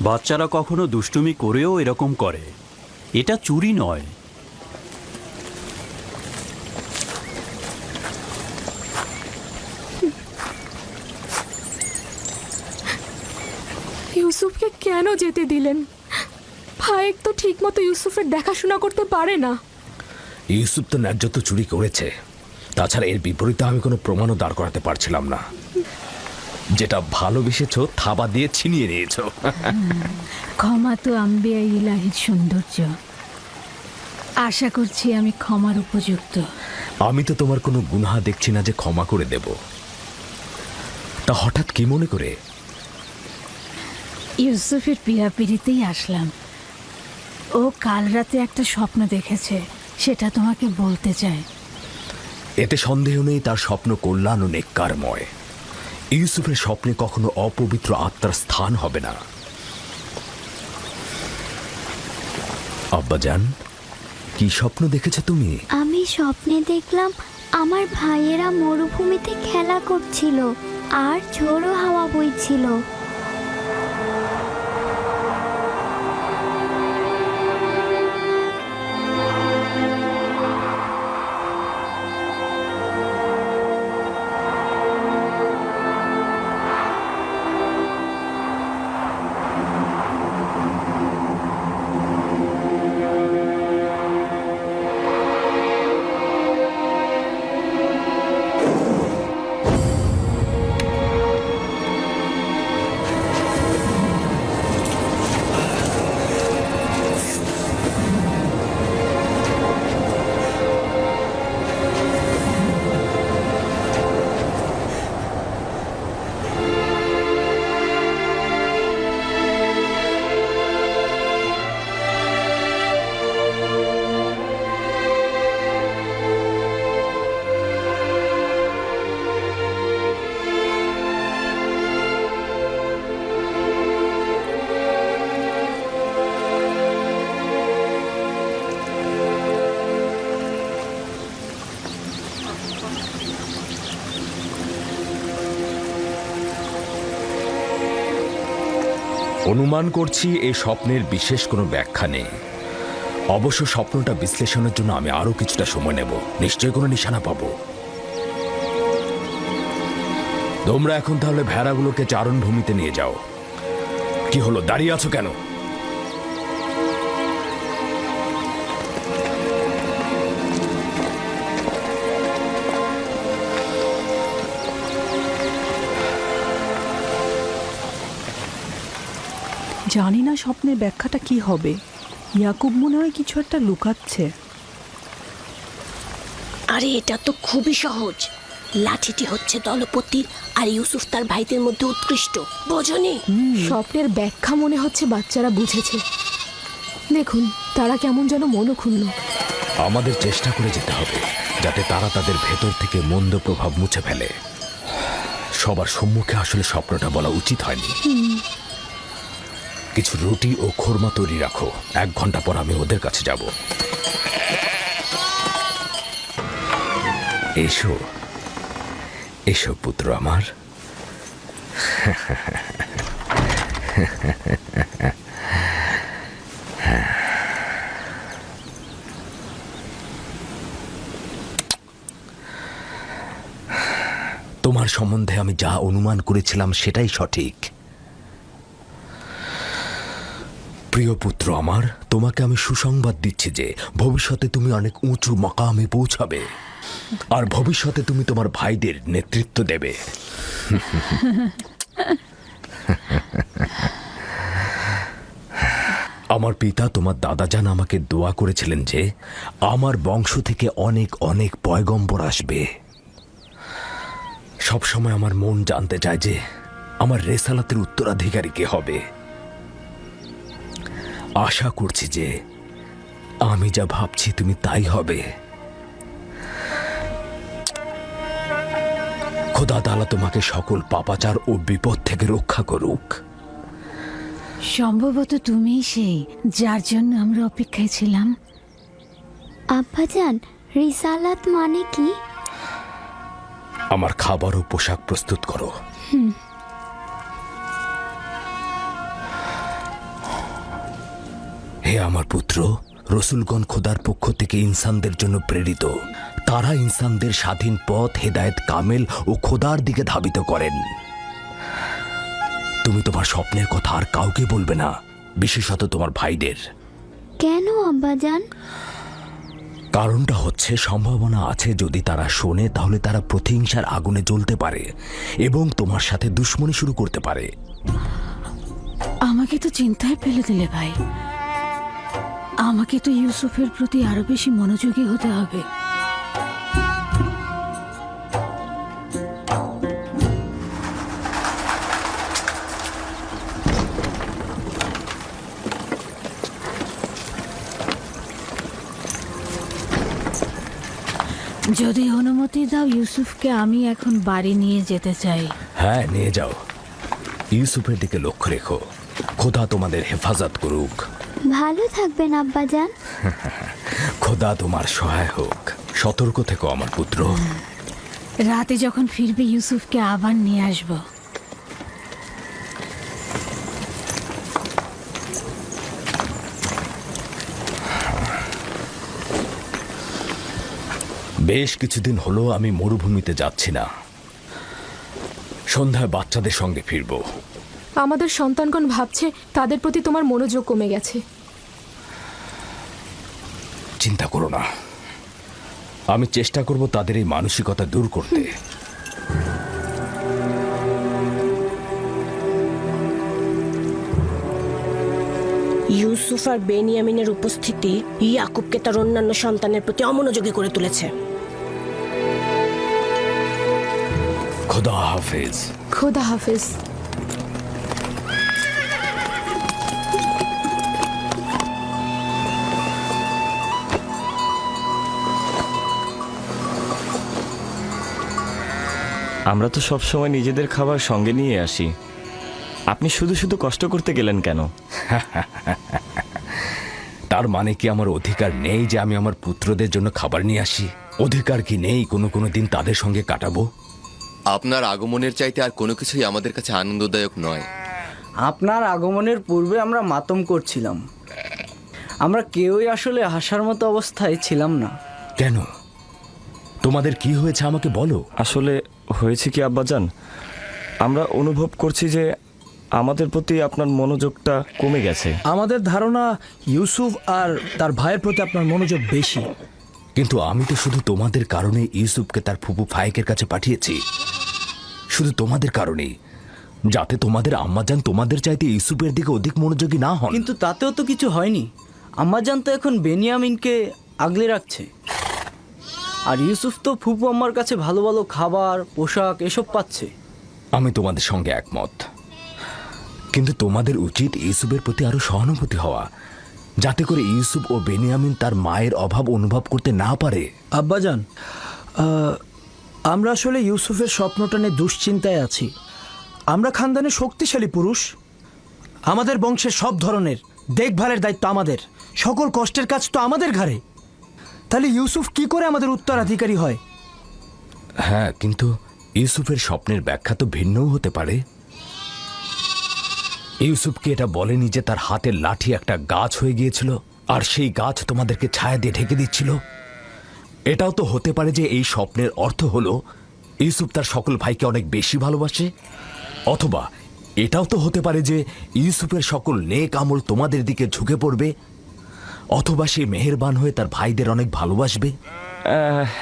বাচ্চারা কখনো দুষ্টুমি করেও এরকম করে। এটা চুরি নয়। ইউসুফকে কেন যেতে দিলেন? ফায়েক তো ঠিক মতো ইউসুফের দেখাশোনা করতে পারে না। ইউসুফ তো ন্যায্য তো চুরি করেছে, তাছাড়া এর বিপরীতে আমি কোনো প্রমাণও দাঁড় করাতে পারছিলাম না। যেটা ভালোবেসেছ থাবা দিয়ে ছিনিয়ে নিয়েছ। ক্ষমা তো আম্বিয়া ইলাহির সৌন্দর্য। আশা করছি আমি ক্ষমার উপযুক্ত। আমি তো তোমার কোনো গুনাহ দেখছি না যে ক্ষমা করে দেব। তা হঠাৎ কি মনে করে? ইউসুফের পিড়াপিড়িতেই আসলাম। ও কাল রাতে একটা স্বপ্ন দেখেছে, সেটা তোমাকে বলতে চায়। এতে সন্দেহ নেই তার স্বপ্ন কল্যাণ ও নেককারময়। ইউসুফের স্বপ্নে কখনো অপবিত্র আত্মার স্থান হবে না। আব্বাজান, কি স্বপ্ন দেখেছো তুমি? আমি স্বপ্নে দেখলাম আমার ভাইয়েরা মরুভূমিতে খেলা করছিল আর ঝোড়ো হাওয়া বইছিল। অনুমান করছি এই স্বপ্নের বিশেষ কোনো ব্যাখ্যা নেই। অবশ্য স্বপ্নটা বিশ্লেষণের জন্য আমি আরো কিছুটা সময় নেব। নিশ্চয়ই কোনো নিশানা পাবো। তোমরা এখন তাহলে ভেড়াগুলোকে চারণভূমিতে নিয়ে যাও। কি হলো, দাঁড়িয়ে আছো কেন? জানি না স্বপ্নের ব্যাখ্যাটা কি হবে। ইয়াকুব মনে হয় কিছু একটা লুকাচ্ছে। আরে এটা তো খুবই সহজ। লাঠিটি হচ্ছে দলপতির আর ইউসুফ তার ভাইদের মধ্যে উৎকৃষ্ট, বোঝনি? স্বপ্নের ব্যাখ্যা মনে হচ্ছে বাচ্চারা বুঝেছে। দেখুন তারা কেমন যেন মনক্ষুণ্ণ। আমাদের চেষ্টা করে যেতে হবে যাতে তারা তাদের ভেতর থেকে মন্দ প্রভাব মুছে ফেলে। সবার সম্মুখে আসলে স্বপ্নটা বলা উচিত হয়নি। কিছু রুটি ও খোরমা তৈরি রাখো, 1 ঘন্টা পর আমি ওদের কাছে যাব। এসো এসো পুত্র আমার। তোমার সম্বন্ধে আমি যা অনুমান করেছিলাম সেটাই সঠিক। প্রিয় পুত্র আমার, তোমাকে আমি সুসংবাদ দিচ্ছি যে ভবিষ্যতে তুমি অনেক উঁচু মাকামে পৌঁছাবে আর ভবিষ্যতে তুমি তোমার ভাইদের নেতৃত্ব দেবে। আমার পিতা তোমার দাদাজান আমাকে দোয়া করেছিলেন যে আমার বংশ থেকে অনেক অনেক পয়গম্বর আসবে। সবসময় আমার মন জানতে চায় যে আমার রেসালাতের উত্তরাধিকারী কে হবে। আশা করছি যে আমি যা ভাবছি তুমি তাই হবে। খোদা তাআলা তোমাকে সকল পাপাচার ও বিপদ থেকে রক্ষা করুক। সম্ভবত তুমিই সেই যার জন্য আমরা অপেক্ষায় ছিলাম। আব্বাজান, রিসালাত মানে কি? আমার খাবার ও পোশাক প্রস্তুত করো। হে আমার পুত্র, রসুলগণ খোদার পক্ষ থেকে ইনসানদের জন্য প্রেরিত। তারা ইনসানদের স্বাধীন পথ, হেদায়েত কামেল ও খোদার দিকে ধাবিত করেন। তুমি তোমার স্বপ্নের কথা আর কাউকে বলবে না, বিশেষত তোমার ভাইদের। কেন আব্বাজান? কারণটা হচ্ছে, সম্ভাবনা আছে যদি তারা শোনে তাহলে তারা প্রতিহিংসার আগুনে জ্বলতে পারে এবং তোমার সাথে দুশ্মনী শুরু করতে পারে। আমাকে তো চিন্তায় ফেলে দিলে ভাই। আমাকে তো ইউসুফের প্রতি আরো বেশি মনোযোগী হতে হবে। যদি অনুমতি দাও, ইউসুফকে আমি এখন বাড়ি নিয়ে যেতে চাই। হ্যাঁ, নিয়ে যাও। ইউসুফের দিকে লক্ষ্য রেখো। খোদা তোমাদের হেফাজত করুক। ভালো থাকবেন আব্বাজান। খোদা তোমার সহায় হোক। সতর্ক থেকো আমার পুত্র। রাতে যখন ফিরবে ইউসুফকে আবার নিয়ে আসবো। বেশ কিছুদিন হলো আমি মরুভূমিতে যাচ্ছি না। সন্ধ্যায় বাচ্চাদের সঙ্গে ফিরবো। আমাদের সন্তানগণ ভাবছে তাদের প্রতি তোমার মনোযোগ কমে গেছে। চিন্তা করো না, আমি চেষ্টা করব তাদের এই মানসিকতা দূর করতে। ইউসুফ আর বেনিয়ামিনের উপস্থিতি ইয়াকুবকে তার অন্যান্য সন্তানের প্রতি অমনোযোগী করে তুলেছে। খোদা হাফেজ। খোদা হাফেজ। আমরা তো সবসময় নিজেদের খাবার সঙ্গে নিয়ে আসি, আপনি শুধু শুধু কষ্ট করতে গেলেন কেন? তার মানে কি আমার অধিকার নেই যে আমি আমার পুত্রদের জন্য খাবার নিয়ে আসি? অধিকার কি নেই কোনো দিন তাদের সঙ্গে কাটাবো? আপনার আগমনের চাইতে আর কোনো কিছুই আমাদের কাছে আনন্দদায়ক নয়। আপনার আগমনের পূর্বে আমরা মাতম করছিলাম। আমরা কেউই আসলে হাসার মতো অবস্থায় ছিলাম না। কেন? তোমাদের কি হয়েছে আমাকে বলো। আসলে হয়েছে কি আব্বাজান, আমরা অনুভব করছি যে আমাদের প্রতি আপনার মনোযোগটা কমে গেছে। আমাদের ধারণা ইউসুফ আর তার ভাইয়ের প্রতি আপনার মনোযোগ বেশি। কিন্তু আমি তো শুধু তোমাদের কারণে ইউসুফকে তার ফুপু ফায়েকের কাছে পাঠিয়েছি। শুধু তোমাদের কারণেই, যাতে তোমাদের আম্মাজান তোমাদের চাইতে ইউসুফের দিকে অধিক মনোযোগী না হন। কিন্তু তাতেও তো কিছু হয়নি। আম্মাজান তো এখন বেনিয়ামিনকে আগলে রাখছে, আর ইউসুফ তো ফুপু আম্মার কাছে ভালো ভালো খাবার, পোশাক এসব পাচ্ছে। আমি তোমাদের সঙ্গে একমত, কিন্তু তোমাদের উচিত ইউসুফের প্রতি আরো সহানুভূতি হওয়া, যাতে করে ইউসুফ ও বেনিয়ামিন তার মায়ের অভাব অনুভব করতে না পারে। আব্বাজান, আমরা আসলে ইউসুফের স্বপ্নটা নিয়ে দুশ্চিন্তায় আছি। আমরা খানদানের শক্তিশালী পুরুষ, আমাদের বংশের সব ধরনের দেখভালের দায়িত্ব আমাদের, সকল কষ্টের কাজ তো আমাদের ঘাড়ে। তাহলে ইউসুফ কি করে আমাদের উত্তরাধিকারী হয়? হ্যাঁ, কিন্তু ইউসুফের স্বপ্নের ব্যাখ্যা তো ভিন্নও হতে পারে। ইউসুফকে এটা বলেনি যে তার হাতের লাঠি একটা গাছ হয়ে গিয়েছিল আর সেই গাছ তোমাদেরকে ছায়া দিয়ে ঢেকে দিচ্ছিল? এটাও তো হতে পারে যে এই স্বপ্নের অর্থ হলো ইউসুফ তার সকল ভাইকে অনেক বেশি ভালোবাসে, অথবা এটাও তো হতে পারে যে ইউসুফের সকল নেক আমল তোমাদের দিকে ঝুঁকে পড়বে, অথবা সে মেহেরবান হয়ে তার ভাইদের অনেক ভালোবাসবে।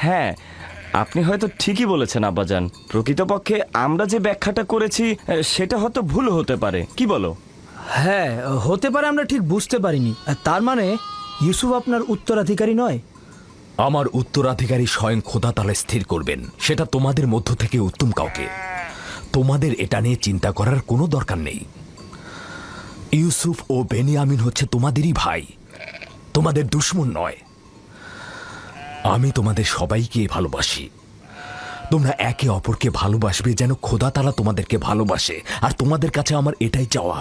হ্যাঁ, আপনি হয়তো ঠিকই বলেছেন আব্বাজান। প্রকৃতপক্ষে আমরা যে ব্যাখ্যাটা করেছি সেটা হয়তো ভুল হতে পারে, কি বলো? হ্যাঁ, হতে পারে, আমরা ঠিক বুঝতে পারিনি। তার মানে ইউসুফ আপনার উত্তরাধিকারী নয়? আমার উত্তরাধিকারী স্বয়ং খোদা তাআলা স্থির করবেন, সেটা তোমাদের মধ্য থেকে উত্তম কাউকে। তোমাদের এটা নিয়ে চিন্তা করার কোনো দরকার নেই। ইউসুফ ও বেনিয়ামিন হচ্ছে তোমাদেরই ভাই, তোমাদের দুশমন নয়। আমি তোমাদের সবাইকে ভালোবাসি। তোমরা একে অপরকে ভালোবাসবে যেন খোদা তাআলা তোমাদেরকে ভালোবাসে, আর তোমাদের কাছে আমার এটাই চাওয়া।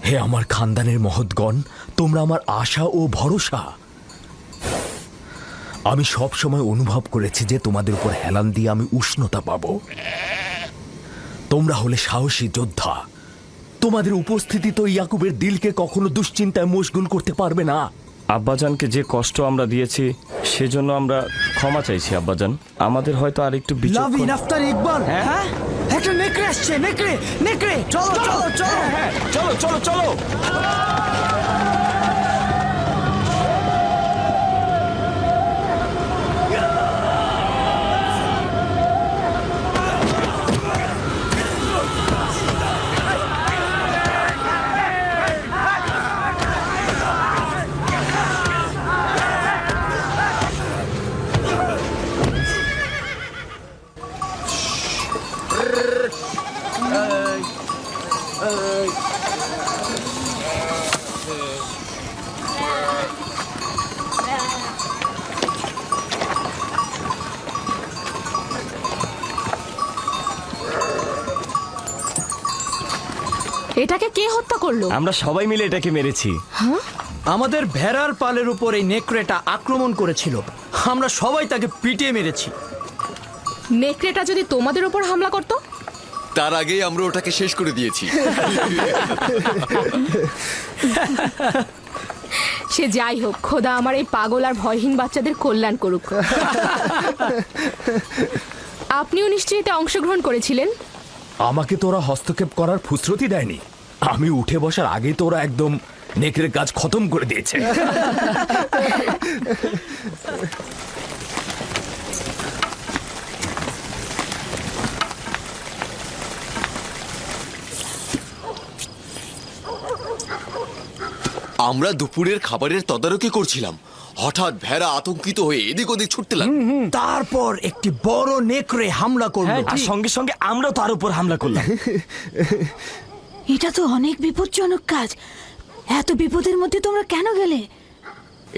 হে আমার খানদানের মহৎগণ, তোমরা আমার আশা ও ভরসা। আমি সব সময় অনুভব করেছি যে তোমাদের উপর হেলান দিয়ে আমি উষ্ণতা পাবো। তোমরা হলে সাহসী যোদ্ধা, তোমাদের উপস্থিতি তো ইয়াকুবের দিলকে কখনো দুশ্চিন্তায় মশগুল করতে পারবে না। আব্বাজানকে যে কষ্ট আমরা দিয়েছি সেজন্য আমরা ক্ষমা চাইছি আব্বাজান। আমাদের হয়তো আর একটু লাভি বিচক্ষণ নাফতার ইকবাল, হ্যাঁ একটা নেকড়ে আসছে, নেকড়ে নেকড়ে, চলো চলো চলো। চলো চলো চলো। এটাকে কে হত্যা করলো? আমরা সবাই মিলে এটাকে মেরেছি। আমাদের ভেড়ার পালের উপর এই নেকড়েটা আক্রমণ করেছিল, আমরা সবাই তাকে পিটিয়ে মেরেছি। নেকড়েটা যদি তোমাদের উপর হামলা করতো? তার আগেই আমরা ওটাকে শেষ করে দিয়েছি। সে যাই হোক, খোদা আমার এই পাগল আর ভয়হীন বাচ্চাদের কল্যাণ করুক। আপনিও নিশ্চয়ই এতে অংশগ্রহণ করেছিলেন? আমাকে তোরা হস্তক্ষেপ করার ফুসরতি দেয়নি। আমি উঠে বসার আগেই তোরা একদম নেকড়ের কাজ খতম করে দিয়েছে। আমরা দুপুরের খাবারের তদারকি করছিলাম, হঠাৎ ভেড়া আতঙ্কিত হয়ে এদিক ওদিক ছুটতে লাগলো। তারপর একটি বড় নেকড়ে হামলা করলো। আর সঙ্গে সঙ্গে আমরাও তার উপর হামলা করলাম। এটা তো অনেক বিপজ্জনক কাজ। এত বিপদের মধ্যে তোমরা কেন গেলে?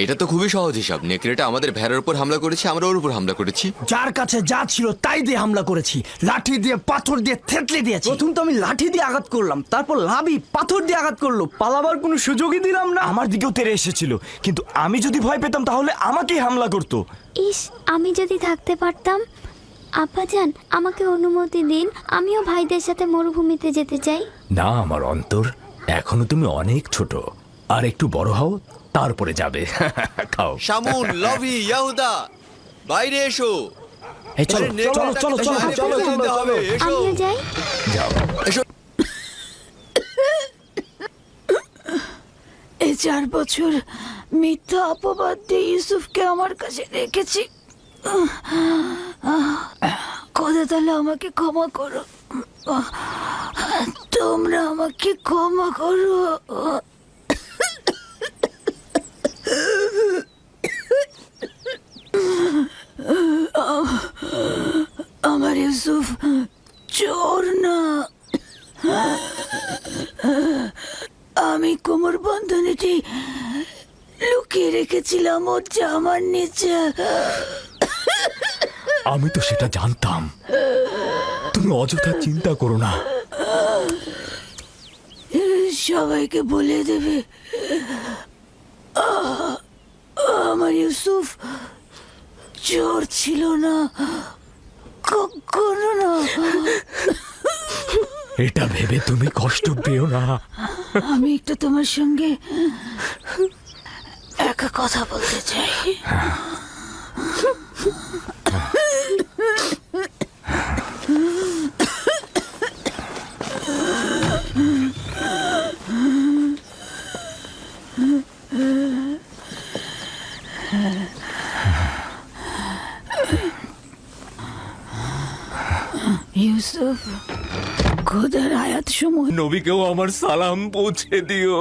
এটা তো খুবই সহজ হিসাব। নেকড়েটা আমাদের ভেড়ার উপর হামলা করেছে, আমরা ওর উপর হামলা করেছি। যার কাছে যা ছিল তাই দিয়ে হামলা করেছি, লাঠি দিয়ে পাথর দিয়ে থেতলে দিয়েছি। প্রথম তো আমি লাঠি দিয়ে আঘাত করলাম, তারপর লাভি পাথর দিয়ে আঘাত করলো, পালাবার কোনো সুযোগই দিলাম না। আমার দিকেও তেড়ে এসেছিল, কিন্তু আমি যদি ভয় পেতাম তাহলে আমাকেই হামলা করতো। ইস, আমি যদি থাকতে পারতাম। আব্বাজান, আমাকে অনুমতি দিন, আমিও ভাইদের সাথে মরুভূমিতে যেতে চাই। না আমার অন্তর, এখনো তুমি অনেক ছোট, আর একটু বড় হও তারপরে যাবে। খাও। শামুন, লভি, ইয়াহুদা, বাইরে এসো। এই চলো আরে, চলো চলো চলো নেকড়েটাকে চলো বাইরে যেতে হবে, এসো। আমিও যাই। যাও। এই 4 বছর মিথ্যা অপবাদ দিয়ে ইউসুফকে আমার কাছে রেখেছি। খোদা তাহলে আমাকে ক্ষমা করো, তোমরা আমাকে ক্ষমা করো। আমার ইউসুফ চোর না। আমি কোমর বন্ধনীটি লুকিয়ে রেখেছিলাম ওর জামার নিচে। আমি তো সেটা জানতাম। তুমি অযথা চিন্তা করো না। সবাইকে বলে দেবে আমার ইউসুফ চোর ছিল না, কখনো না। এটা ভেবে তুমি কষ্ট পেও না। আমি একটু তোমার সঙ্গে একা কথা বলতে চাই। ইউসুফ, খোদার আয়াত সময় নবীকেও আমার সালাম পৌঁছে দিও।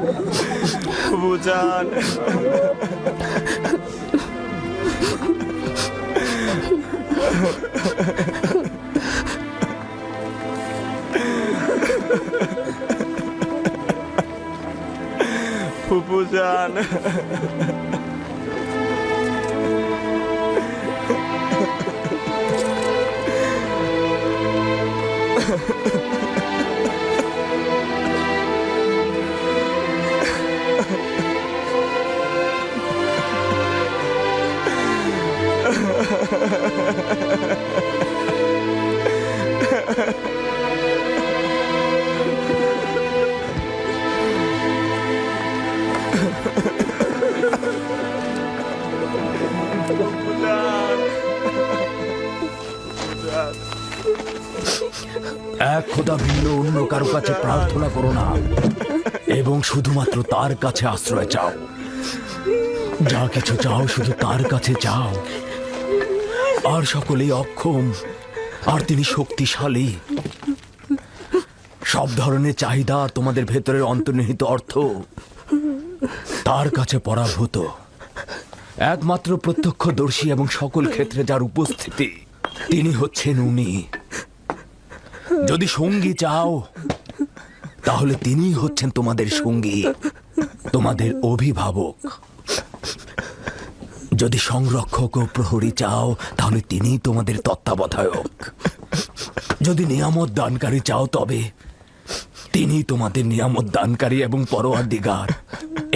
ফুপুজান, ফুপুজান, এক খোদা ভিন্ন অন্য কারো কাছে প্রার্থনা করো না এবং শুধুমাত্র তার কাছে আশ্রয় চাও। যা কিছু চাও শুধু তার কাছে চাও। আর সকলেই অক্ষম, আর তিনি শক্তিশালী। সব ধরনের চাহিদা আর তোমাদের ভেতরের অন্তর্নিহিত অর্থ তার কাছে পরাভূত। একমাত্র প্রত্যক্ষদর্শী এবং সকল ক্ষেত্রে যার উপস্থিতি, তিনি হচ্ছেন উনি। যদি সঙ্গী চাও তাহলে তিনিই হচ্ছেন তোমাদের সঙ্গী, তোমাদের অভিভাবক। যদি সংরক্ষক ও প্রহরী চাও তাহলে তিনিই তোমাদের তত্ত্বাবধায়ক। যদি নিয়ামত দানকারী চাও তবে তিনি তোমাদের নিয়ামত দানকারী এবং পরওয়ারদিগার।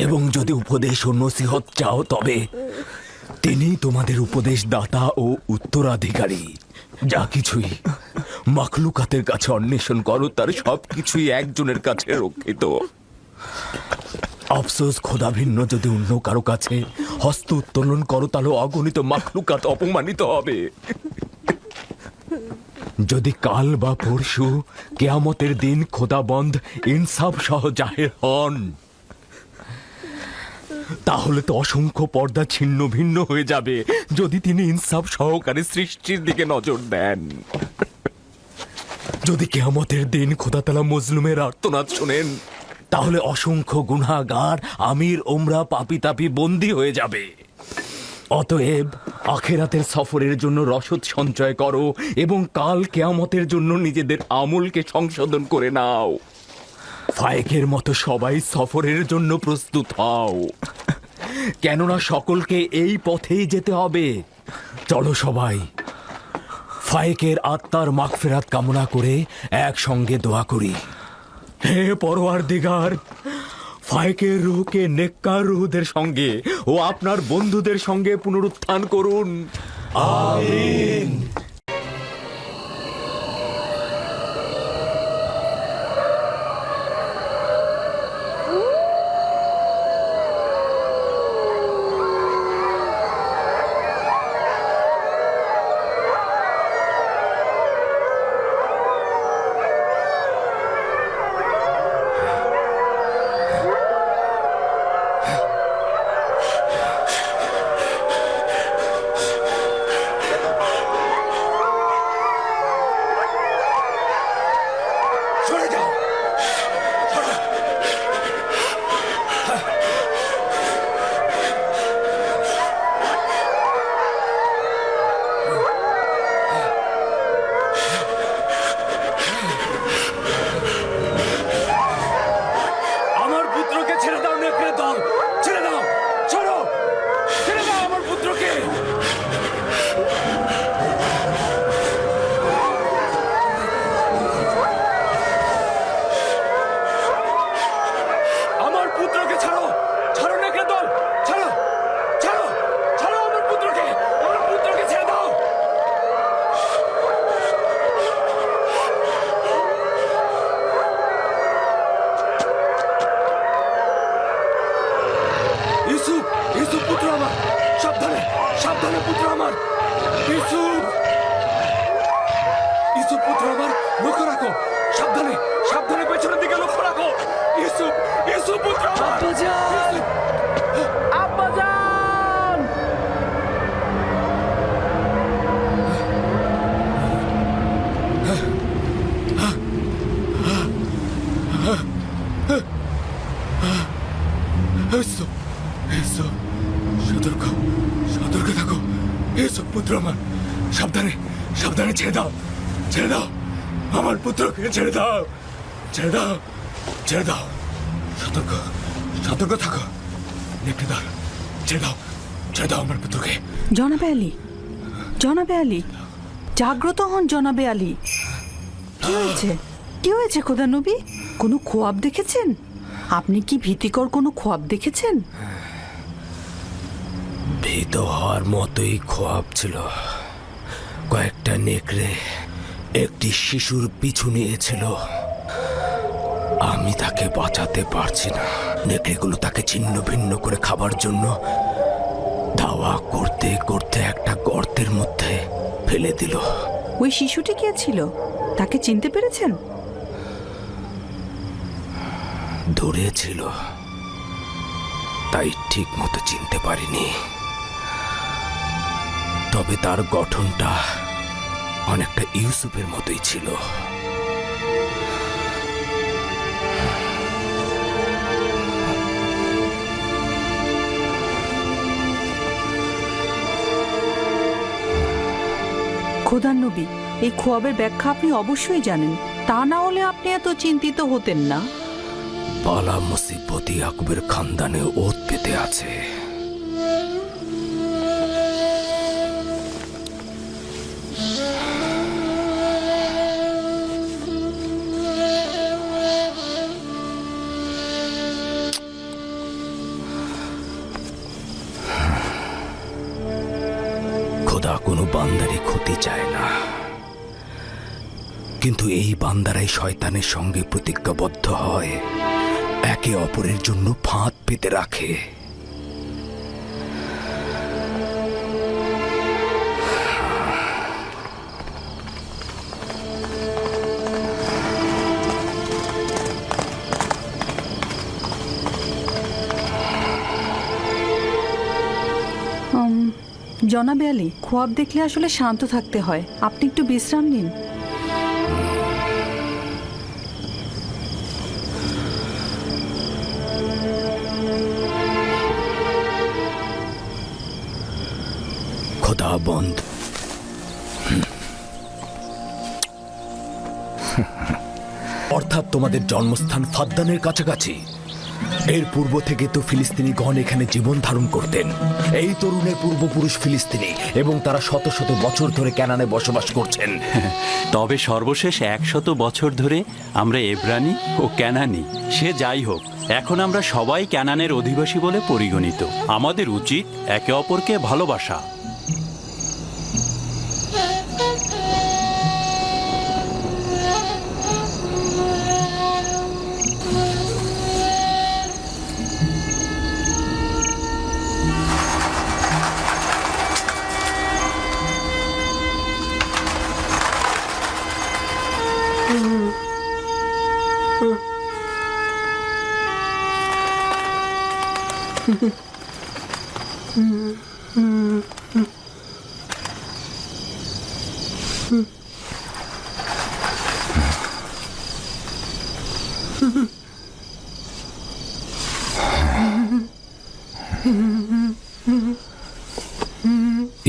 এবং যদি উপদেশ ও নসিহত চাও তবে তিনি তোমাদের উপদেশ দাতা ও উত্তরাধিকারী। যা কিছুই মাখলুকাতের কাছে অন্বেষণ করো তার সবকিছুই একজনের কাছে রক্ষিত। আফসোস, খোদা ভিন্ন যদি অন্য কারো কাছে হস্ত উত্তোলন করো তাহলে অগণিত মাখলুকাত অপমানিত হবে। যদি কাল বা পরশু কেয়ামতের দিন খোদাবন্ধ ইনসাফ সহ জাহের হন তাহলে তো অসংখ্য পর্দা ছিন্ন ভিন্ন হয়ে যাবে যদি তিনি ইনসাফ সহকারে সৃষ্টির দিকে নজর দেন। যদি কেয়ামতের দিন খোদা তাআলা মজলুমের আর্তনাদ শোনেন তাহলে অসংখ্য গুনাহগার আমির ওমরা পাপি তাপি বন্দী হয়ে যাবে। অতএব আখেরাতের সফরের জন্য রসদ সঞ্চয় করো এবং কাল কেয়ামতের জন্য নিজেদের আমলকে সংশোধন করে নাও। ফায়েকের মতো সবাই সফরের জন্য প্রস্তুত হও, কেননা সকলকে এই পথেই যেতে হবে। চলো সবাই ফায়েকের আত্মার মাগফিরাত কামনা করে একসঙ্গে দোয়া করি। হে পরওয়ারদিগার, ফায়েকের রূহকে নেককার রূহদের সঙ্গে ও আপনার বন্ধুদের সঙ্গে পুনরুত্থান করুন। আমিন। ইউসুফ, ইউসুফ, সতর্ক, সতর্ক থাকো। ইউসুফ পুত্র আমার, সাবধানে, সাবধানে ছেড়ে দাও, ছেড়ে দাও আমার পুত্রকে, ছেড়ে দাও, ছেড়ে দাও, ছেড়ে দাও। সতর্ক, সতর্ক থাকো। নেকড়েদার, ছেড়ে দাও, ছেড়ে দাও আমার পুত্রকে। জনাবে আলী, জনাবে আলী, জাগ্রত হন জনাবে আলী। কি হয়েছে, কি হয়েছে খোদা নবী? কোনো খোয়াব দেখেছেন? আপনি কি ভীতিকর কোনো খোয়াব দেখেছেন? ভীত হওয়ার মতোই খোয়াব ছিল। কয়েকটা নেকড়ে একটি শিশুর পিছু নিয়েছিল। আমি তাকে বাঁচাতে পারছি না। নেকড়েগুলো তাকে ছিন্ন ভিন্ন করে খাবার জন্য ধাওয়া করতে করতে একটা গর্তের মধ্যে ফেলে দিল। ওই শিশুটি কে ছিল? তাকে চিনতে পেরেছেন? দূরে ছিল, তাই ঠিক মতো চিনতে পারিনি। তবে তার গঠনটা অনেকটা ইউসুফের মতোই ছিল। খোদার নবী, এই খোয়াবের ব্যাখ্যা আপনি অবশ্যই জানেন, তা না হলে আপনি এত চিন্তিত হতেন না। পালা মুসিবত ইয়াকুবের খানদানে ওত পেতে আছে। খোদা কোনো বান্দারই ক্ষতি চায় না, কিন্তু এই বান্দারাই শয়তানের সঙ্গে প্রতিজ্ঞাবদ্ধ হয়, একে অপরের জন্য ফাঁদ পেতে রাখে। জনাবে আলী, খোয়াব দেখলে আসলে শান্ত থাকতে হয়। আপনি একটু বিশ্রাম নিন। খোদা বন্ধ। অর্থাৎ তোমাদের জন্মস্থান ফাদ্দানের কাছাকাছি। এর পূর্ব থেকে তো ফিলিস্তিনিগণ এখানে জীবন ধারণ করতেন। এই তরুণের পূর্বপুরুষ ফিলিস্তিনি, এবং তারা শত শত বছর ধরে ক্যানানে বসবাস করছেন। তবে সর্বশেষ 100 বছর ধরে আমরা এব্রানি ও ক্যানানি। সে যাই হোক, এখন আমরা সবাই ক্যানানের অধিবাসী বলে পরিগণিত। আমাদের উচিত একে অপরকে ভালোবাসা।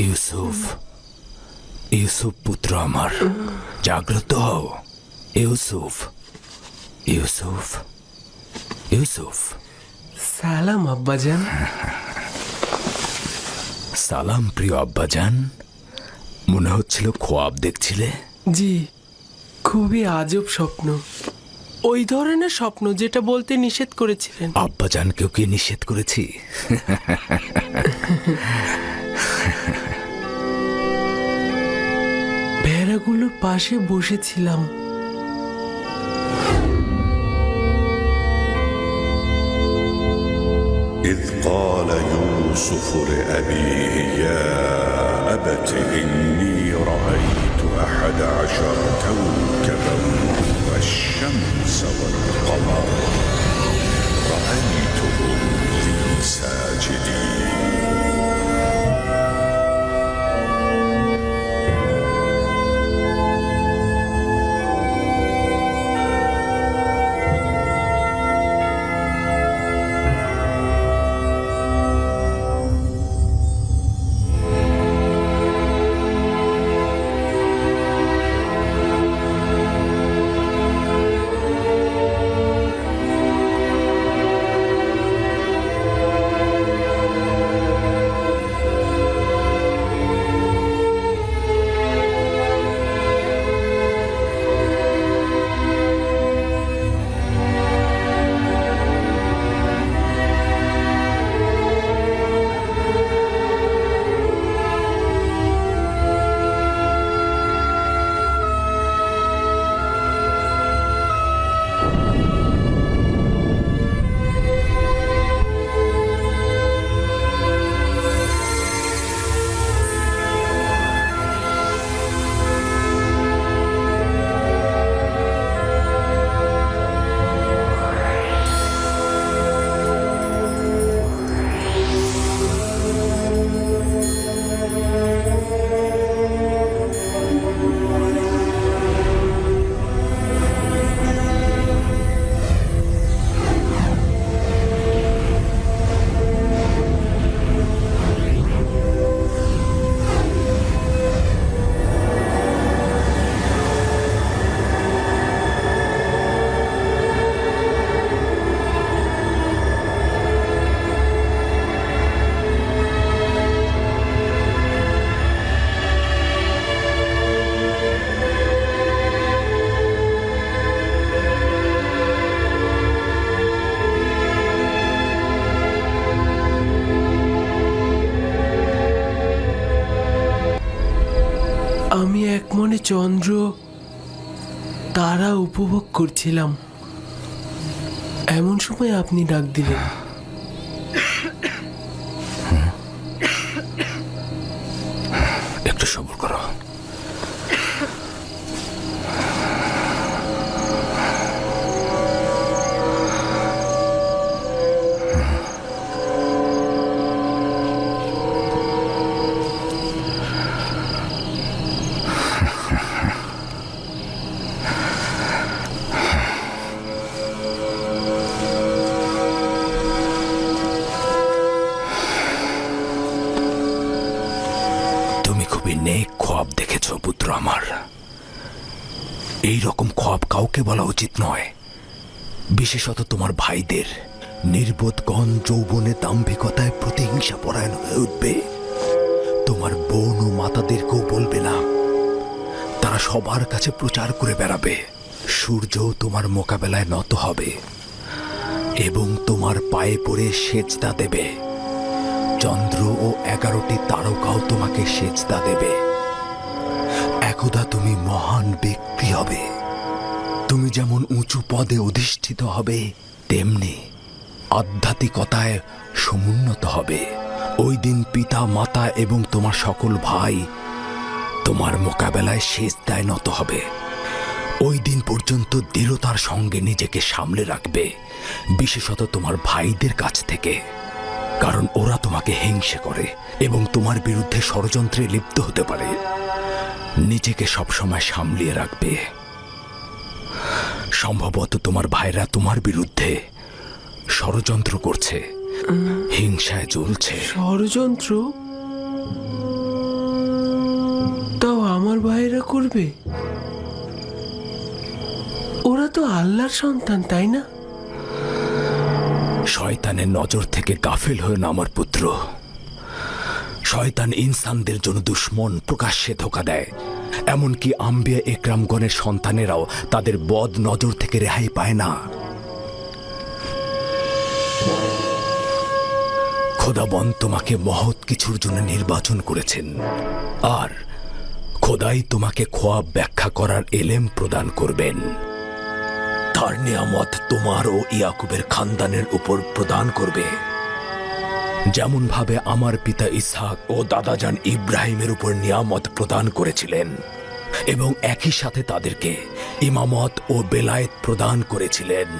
ইউসুফ, ইউসুফ পুত্র আমার, জাগ্রত হও। ইউসুফ, ইউসুফ, ইউসুফ। সালাম আব্বাজান। সালাম প্রিয় আব্বাজান। মনে হচ্ছিল খোয়াব দেখছিলে। জি, খুবই আজব স্বপ্ন। ওই ধরনের স্বপ্ন যেটা বলতে নিষেধ করেছিলেন। আব্বাজানকেও কি নিষেধ করেছি? ভেড়াগুলোর পাশে বসেছিলাম। إذ قال يوسف لأبيه يا أبت إني رأيت 11 كوكبا والشمس والقمر رأيتهم لي ساجدين. আগমনে চন্দ্র তারা উপভোগ করছিলাম, এমন সময় আপনি ডাক দিলেন। একটু সবর করো। তুমি খুবই নেক খোয়াব দেখেছ পুত্র আমার। এই রকম খোয়াব কাউকে বলা উচিত নয়, বিশেষত তোমার ভাইদের। নির্বোধগণ যৌবনে দাম্ভিকতায় প্রতিহিংসা পরায়ণ হয়ে উঠবে। তোমার বোন ও মাতাদেরকেও বলবে না, তারা সবার কাছে প্রচার করে বেড়াবে। সূর্য তোমার মোকাবেলায় নত হবে এবং তোমার পায়ে পড়ে সেজদা দেবে। চন্দ্র ও 11টি তারকাও তোমাকে সেজদা দেবে। একদা তুমি মহান ব্যক্তি হবে। তুমি যেমন উঁচু পদে অধিষ্ঠিত হবে, তেমনি আধ্যাত্মিকতায় সমুন্নত হবে। ওই দিন পিতা মাতা এবং তোমার সকল ভাই তোমার মোকাবেলায় সেজদায় নত হবে। ওই দিন পর্যন্ত দৃঢ়তার সঙ্গে নিজেকে সামলে রাখবে, বিশেষত তোমার ভাইদের কাছ থেকে, কারণ ওরা তোমাকে হিংসে করে এবং তোমার বিরুদ্ধে ষড়যন্ত্রে লিপ্ত হতে পারে। নিজেকে সবসময় সামলিয়ে রাখবে। সম্ভবত তোমার ভাইরা তোমার বিরুদ্ধে ষড়যন্ত্র করছে, হিংসায় জ্বলছে। ষড়যন্ত্র? তাও আমার ভাইরা করবে? ওরা তো আল্লাহর সন্তান, তাই না? শয়তানের নজর থেকে গাফিল হয়ে না আমার পুত্র। শয়তান ইনসানদের জন্য দুশ্মন, প্রকাশ্যে ধোঁকা দেয়। এমনকি আম্বিয়া একরামগণের সন্তানেরাও তাদের বদ নজর থেকে রেহাই পায় না। খোদাবন তোমাকে মহৎ কিছুর জন্য নির্বাচন করেছেন, আর খোদাই তোমাকে খোয়াব ব্যাখ্যা করার এলেম প্রদান করবেন। তার নিয়ামত তোমার ও ইয়াকুবের খানদানের উপর প্রদান করবে, যেমন ভাবে আমার পিতা ইসহাক ও দাদাজান ইব্রাহিমের উপর নিয়ামত প্রদান করেছিলেন এবং একই সাথে তাদেরকে ইমামত ও বেলায়েত প্রদান করেছিলেন।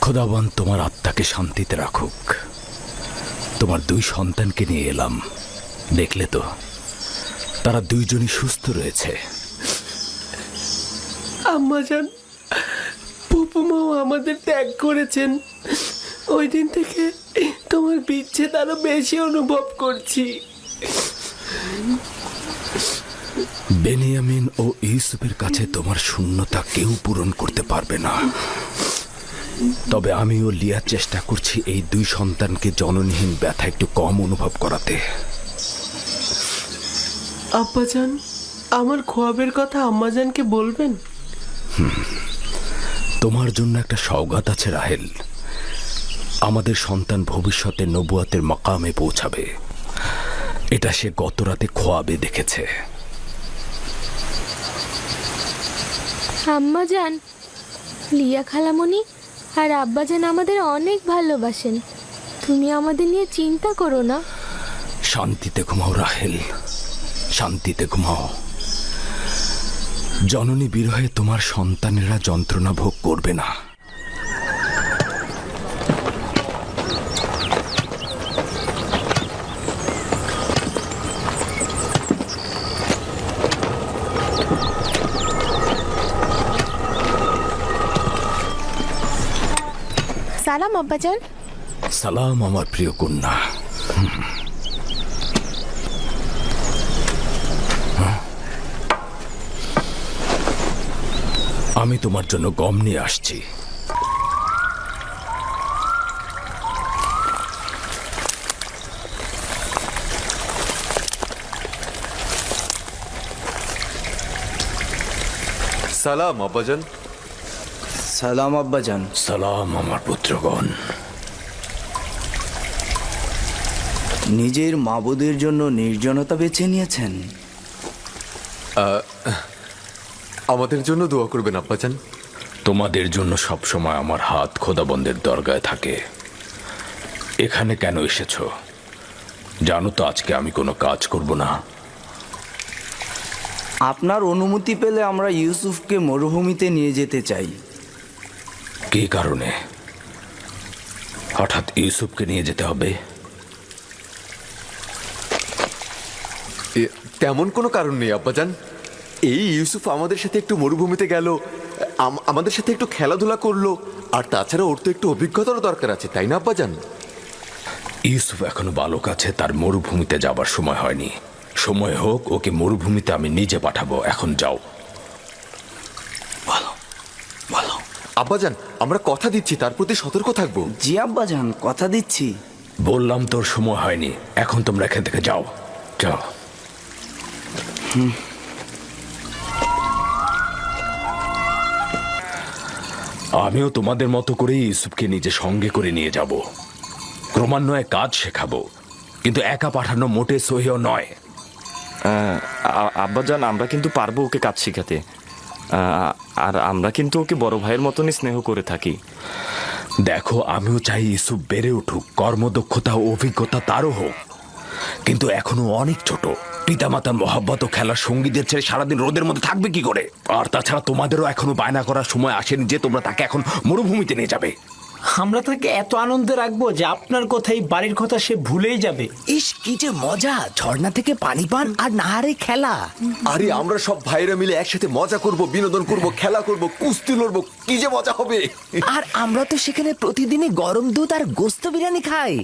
খোদাবন তোমার আত্মাকে শান্তিতে রাখুক। তোমার 2 সন্তানকে নিয়ে এলাম, দেখলে তো তারা দুইজনই সুস্থ রয়েছে। আম্মাজান, পুপুমাও আমাদের ত্যাগ করেছেন। ওই দিন থেকে তোমার বিচ্ছেদ আরো বেশি অনুভব করছি। বেনিয়ামিন ও ইউসুফের কাছে তোমার শূন্যতা কেউ পূরণ করতে পারবে না। তবে আমিও লিয়ার চেষ্টা করছি এই দুই সন্তানকে জননীহীন ব্যথা একটু কম অনুভব করাতে। আব্বাজান, আমার খোয়াবের কথা আম্মাজানকে বলবেন? তোমার জন্য একটা সওগাত আছে রাহেল। আমাদের সন্তান ভবিষ্যতে নবুয়াতের মাকামে পৌঁছাবে, এটা সে গত রাতে খোয়াবে দেখেছে। আম্মাজান, লিয়া খালামণি আর আব্বাজান আমাদের অনেক ভালোবাসেন। তুমি আমাদের নিয়ে চিন্তা করো না। শান্তিতে ঘুমাও রাহেল, শান্তিতে ঘুমাও। জননী বিরহে তোমার সন্তানেরা যন্ত্রণা ভোগ করবে না। সালাম আব্বাজান। সালাম আমার প্রিয় কন্যা। আমি তোমার জন্য গম নিয়ে আসছি। সালাম আব্বাজান। সালাম আব্বাজান। সালাম আমার পুত্রগণ। নিজের মাবুদের জন্য নির্জনতা বেছে নিয়েছেন। আমাদের জন্য দোয়া করবেন আব্বাজান। তোমাদের জন্য সবসময় আমার হাত খোদাবন্দের দরগায় থাকে। এখানে কেন এসেছো জানো তো? আজকে আমি কোনো কাজ করব না। আপনার অনুমতি পেলে আমরা ইউসুফকে মরুভূমিতে নিয়ে যেতে চাই। কী কারণে হঠাৎ ইউসুফকে নিয়ে যেতে হবে? তেমন কোনো কারণ নেই আব্বাজান। এই ইউসুফ আমাদের সাথে একটু মরুভূমিতে গেল, আমাদের সাথে একটু খেলাধুলা করলো, আর তাছাড়া ওর তো একটু অভিজ্ঞতারও দরকার আছে, তাই না আব্বাজান? ইউসুফ এখনো বালক আছে, তার মরুভূমিতে যাবার সময় হয়নি। সময় হোক, ওকে মরুভূমিতে আমি নিজে পাঠাবো। এখন যাও। ভালো ভালো। আব্বাজান, আমরা কথা দিচ্ছি তার প্রতি সতর্ক থাকবো। জি আব্বাজান, কথা দিচ্ছি। বললাম তোর সময় হয়নি, এখন তোমরা এখান থেকে যাও যাও। আমিও তোমাদের মতো করেই ইউসুফকে নিজে সঙ্গে করে নিয়ে যাব। ক্রমান্বয়ে কাজ শেখাবো, কিন্তু একা পাঠানো মোটে সহিও নয়। আব্বাজান, আমরা কিন্তু পারবো ওকে কাজ শেখাতে। আর আমরা কিন্তু ওকে বড় ভাইয়ের মতনই স্নেহ করে থাকি। দেখো, আমিও চাই ইউসুফ বেড়ে উঠুক, কর্মদক্ষতা ও অভিজ্ঞতা তারও হোক, কিন্তু এখনো অনেক ছোট। পিতামাতার মহাব্বত ও খেলার সঙ্গীদের ছেড়ে সারাদিন রোদের মধ্যে থাকবে কি করে? আর তাছাড়া তোমাদেরও এখনো বায়না করার সময় আসেনি যে তোমরা তাকে এখন মরুভূমিতে নিয়ে যাবে। আমরা তাকে এত আনন্দে রাখবো যে আপনার কথাই বাড়ির কথা সে ভুলেই যাবে। ইস, কি যে মজা! ঝর্ণা থেকে পানি পান আর নাহারে খেলা। আরে আমরা সব ভাইরা মিলে একসাথে মজা করব, বিনোদন করব, খেলা করব, কুস্তি লড়বো, কি যে মজা হবে! আর আমরা তো সেখানে প্রতিদিনই গরম দুধ আর গোস্ত বিরিয়ানি খাই।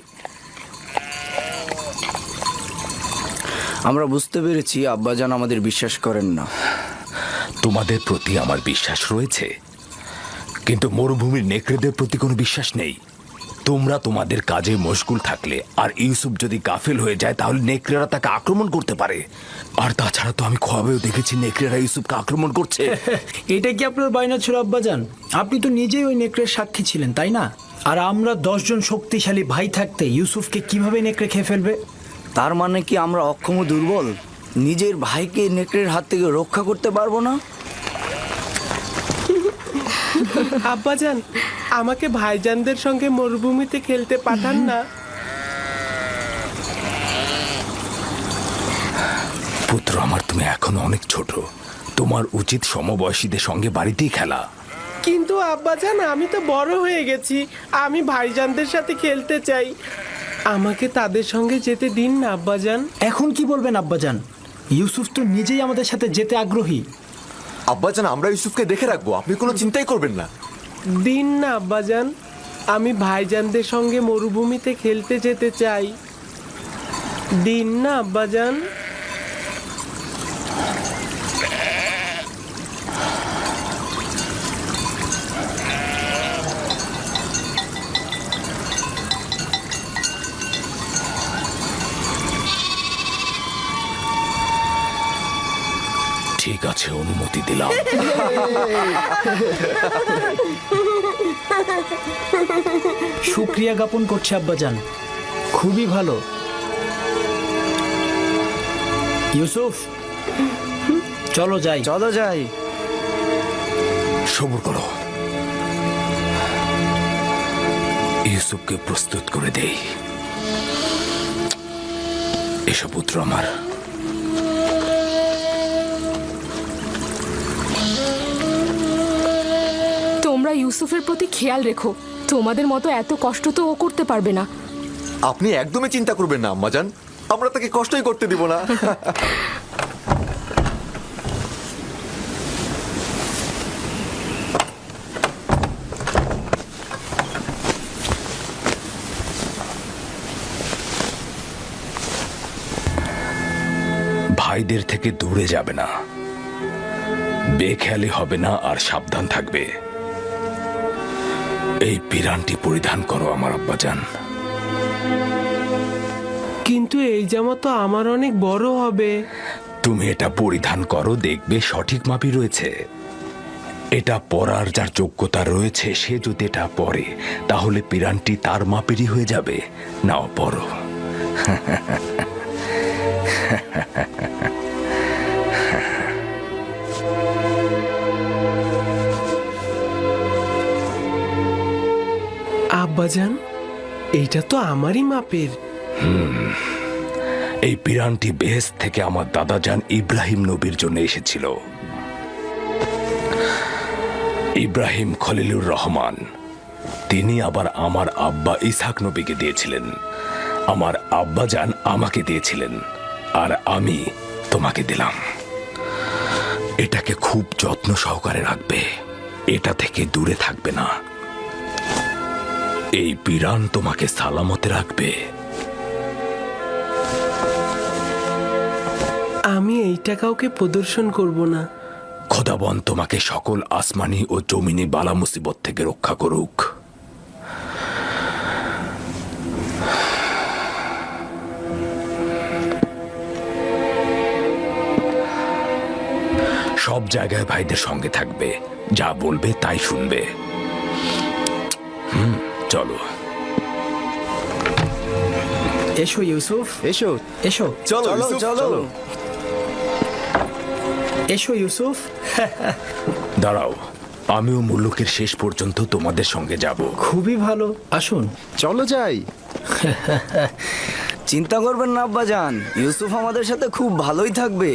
আমরা বুঝতে পেরেছি আব্বাজান আমাদের বিশ্বাস করেন না। তোমাদের প্রতি আমার বিশ্বাস রয়েছে, কিন্তু মরুভূমির নেকড়েদের প্রতি কোনো বিশ্বাস নেই। তোমরা তোমাদের কাজে মশগুল থাকলে আর ইউসুফ যদি গাফেল হয়ে যায়, তাহলে নেকড়েরা তাকে আক্রমণ করতে পারে। আর তাছাড়া তো আমি খোয়াবেও দেখেছি নেকড়েরা ইউসুফকে আক্রমণ করছে। এটা কি আপনার বায়না ছিল আব্বাজান? আপনি তো নিজেই ওই নেকড়ের সাক্ষী ছিলেন, তাই না? আর আমরা 10 জন শক্তিশালী ভাই থাকতে ইউসুফকে কিভাবে নেকড়ে খেয়ে ফেলবে? তার মানে কি আমরা অক্ষম ও দুর্বল? নিজের ভাইকে নেকড়ের হাত থেকে রক্ষা করতে পারবো না? আব্বাজান, আমাকে ভাইজানদের সঙ্গে মরুভূমিতে খেলতে পাঠান না। পুত্র আমার, তুমি এখনো অনেক ছোট। তোমার উচিত সমবয়সীদের সঙ্গে বাড়িতেই খেলা। কিন্তু আব্বাজান, আমি তো বড় হয়ে গেছি, আমি ভাইজানদের সাথে খেলতে চাই। আমাকে তাদের সঙ্গে যেতে দিন না আব্বাজান। এখন কি বলবেন আব্বাজান? ইউসুফ তো নিজেই আমাদের সাথে যেতে আগ্রহী। আব্বাজান, আমরা ইউসুফকে দেখে রাখবো, আপনি কোনো চিন্তাই করবেন না। দিন না আব্বাজান, আমি ভাইজানদের সঙ্গে মরুভূমিতে খেলতে যেতে চাই। দিন না আব্বাজান। ঠিক আছে, অনুমতি দিলাম। শুক্রিয়া জ্ঞাপন করছি আব্বাজান, খুবই ভালো। ইউসুফ, চলো যাই। চলো যাই। সবুর করো, ইউসুফকে প্রস্তুত করে দেই। এসব পুত্র আমার। তোমরা ইউসুফের প্রতি খেয়াল রেখো, তোমাদের মতো এত কষ্ট তো ও করতে পারবে না। আপনি একদমই চিন্তা করবেন না আম্মাজান, আমরা তাকে কষ্টই করতে দিব না। ভাইদের থেকে দূরে যাবে না, বেখেয়ালি হবে না, আর সাবধান থাকবে। এই পিরানটি পরিধান করো আমার আব্বাজান। কিন্তু এই জামা তো আমার অনেক বড় হবে। তুমি এটা পরিধান করো, দেখবে সঠিক মাপই রয়েছে। এটা পরার যার যোগ্যতা রয়েছে সে যদি এটা পরে তাহলে পিরানটি তার মাপেরই হয়ে যাবে। নাও পরো। আব্বাজান, এইটা তো আমারই মাপের। এই পিরানটি বেহেশত থেকে আমার দাদাজান ইব্রাহিম নবীর জন্য এসেছিল। ইব্রাহিম খলিলুর রহমান, তিনি আবার আমার আব্বা ইসহাক নবীকে দিয়েছিলেন। আমার আব্বাজান আমাকে দিয়েছিলেন, আর আমি তোমাকে দিলাম। এটাকে খুব যত্ন সহকারে রাখবে, এটা থেকে দূরে থাকবে না। এই পিরান তোমাকে সালামতে রাখবে। আমি এইটা কাউকে প্রদর্শন করব না। খোদাবন তোমাকে সকল আসমানি ও জমিনি বালা মুসিবত থেকে রক্ষা করুক। সব জায়গায় ভাইদের সঙ্গে থাকবে, যা বলবে তাই শুনবে। চলো। এসো ইউসুফ, এসো এসো। চলো ইউসুফ, চলো। এসো ইউসুফ। দাঁড়াও, আমিও মুলুকের শেষ পর্যন্ত তোমাদের সঙ্গে যাব। খুবই ভালো, আসুন। চলো যাই। চিন্তা করবেন না আব্বাজান, ইউসুফ আমাদের সাথে খুব ভালোই থাকবে।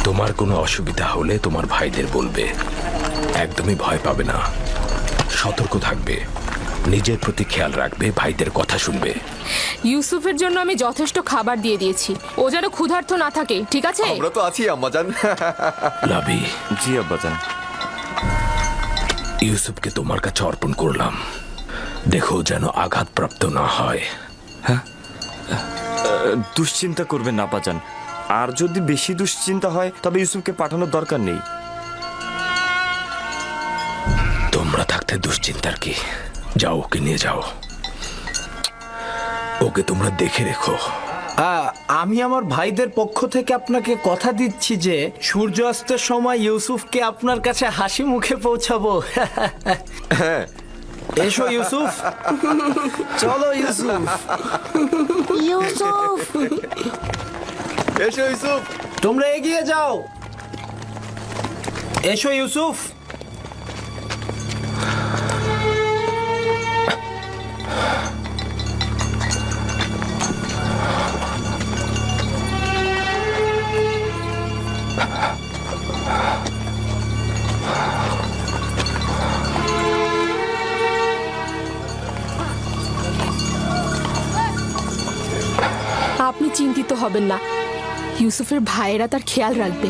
তোমার কোনো অসুবিধা হলে তোমার ভাইদের বলবে, একদমই ভয় পাবে না, সতর্ক থাকবে, নিজের প্রতি খেয়াল রাখবে, ভাইদের কথা শুনবে। ইউসুফের জন্য আমি যথেষ্ট খাবার দিয়ে দিয়েছি, ও যেন ক্ষুধার্ত না থাকে, ঠিক আছে? আমরা তো আছি আম্মাজান। লাবি, জি আব্বাজান। ইউসুফকে তোমার কাছে অর্পণ করলাম, দেখো যেন আঘাতপ্রাপ্ত না হয়। দুশ্চিন্তা করবেন না আব্বাজান, আর যদি বেশি দুশ্চিন্তা হয় তবে ইউসুফকে পাঠানোর দরকার নেই। তোমরা থাকতে দুশ্চিন্তার কি? যাও, ওকে নিয়ে যাও, ওকে তোমরা দেখে রেখো। আমি আমার ভাইদের পক্ষ থেকে আপনাকে কথা দিচ্ছি যে সূর্যাস্তের সময় ইউসুফকে আপনার কাছে হাসি মুখে পৌঁছাবো। এসো ইউসুফ। চলো ইউসুফ। ইউসুফ, এসো ইউসুফ। তোমরা এগিয়ে যাও। এসো ইউসুফ। আপনি চিন্তিত হবেন না, ইউসুফের ভাইয়েরা তার খেয়াল রাখবে।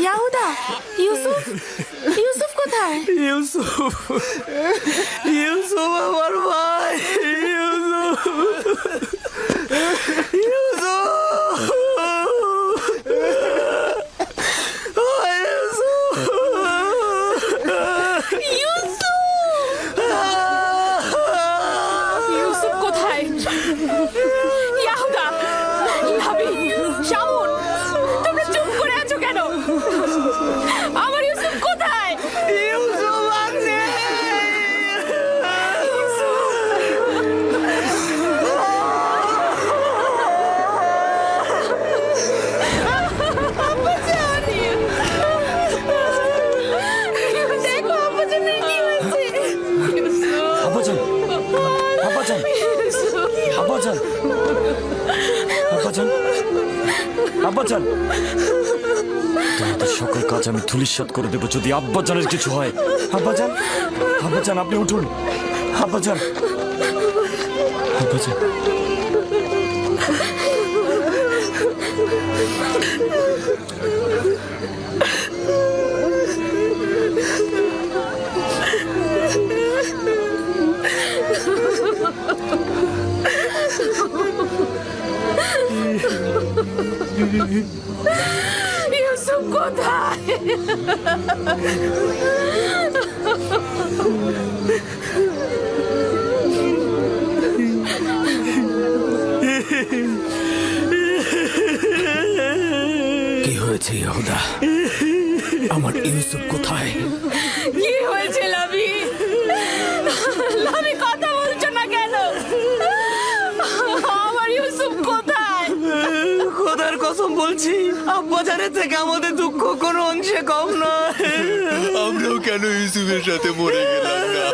ইয়াহুদা, ইউসুফ, ইউসুফ কোথায়? ইউসুফ, ইউসুফ আমার ভাই, ইউসুফ, ইউসুফ, ইউসুফ কোথায়? ইয়াহুদা, লাবি, শামুন, তোমরা চুপ করে আছো কেন? আমার ইউসুফ কোথায়? ইউসুফ আছে। দেখো আব্বাজানের কি হয়েছে। আব্বাজান, আব্বাজান, আব্বাজান, আব্বাজান, আব্বাজান, তোমাদের সকল কাজ আমি ধূলিসাৎ করে দেবো যদি আব্বাজানের কিছু হয়। আব্বাজান, আব্বাজান, আপনি উঠুন। আব্বাজান, আব্বাজান, ইউসুফ কোথায়? কি হয়েছে ইয়াহুদা? আমার ইউসুফ কোথায়? কি হয়েছে লাবি? লাবি কথা বলছো না কেন? আমার ইউসুফ কোথায়? খোদার কসম বলছি, আব্বাজানের থেকে আমাদের দুঃখ কোনো অংশে কম নয়। আমরাও কেন ইউসুফের সাথে মরে গেলাম না?